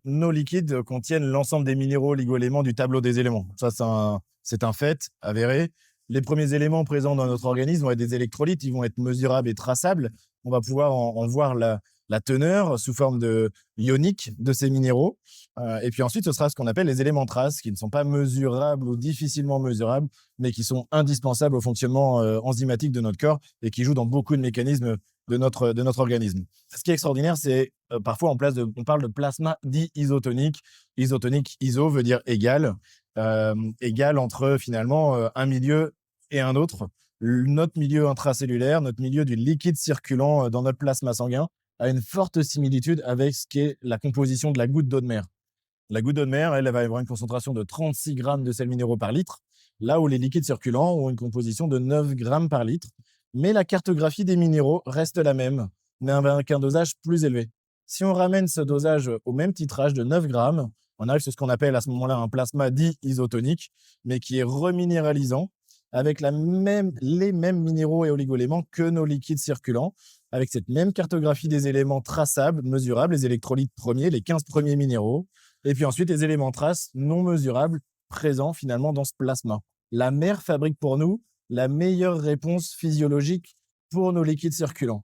nos liquides contiennent l'ensemble des minéraux, oligo-éléments du tableau des éléments. Ça, c'est un fait avéré. Les premiers éléments présents dans notre organisme vont être des électrolytes, ils vont être mesurables et traçables. On va pouvoir en voir la teneur sous forme ionique de ces minéraux. Et puis ensuite, ce sera ce qu'on appelle les éléments traces, qui ne sont pas mesurables ou difficilement mesurables, mais qui sont indispensables au fonctionnement enzymatique de notre corps et qui jouent dans beaucoup de mécanismes de notre organisme. Ce qui est extraordinaire, c'est parfois on parle de plasma dit isotonique. Isotonique, iso veut dire égal, égal entre finalement un milieu et un autre. Notre milieu intracellulaire, notre milieu du liquide circulant dans notre plasma sanguin a une forte similitude avec ce qui est la composition de la goutte d'eau de mer. La goutte d'eau de mer, elle va avoir une concentration de 36 grammes de sels minéraux par litre, là où les liquides circulants ont une composition de 9 grammes par litre. Mais la cartographie des minéraux reste la même, mais avec un dosage plus élevé. Si on ramène ce dosage au même titrage de 9 grammes, on arrive sur ce qu'on appelle à ce moment-là un plasma dit isotonique, mais qui est reminéralisant, avec les mêmes minéraux et oligoéléments que nos liquides circulants, avec cette même cartographie des éléments traçables, mesurables, les électrolytes premiers, les 15 premiers minéraux, et puis ensuite les éléments traces non mesurables présents finalement dans ce plasma. La mer fabrique pour nous la meilleure réponse physiologique pour nos liquides circulants.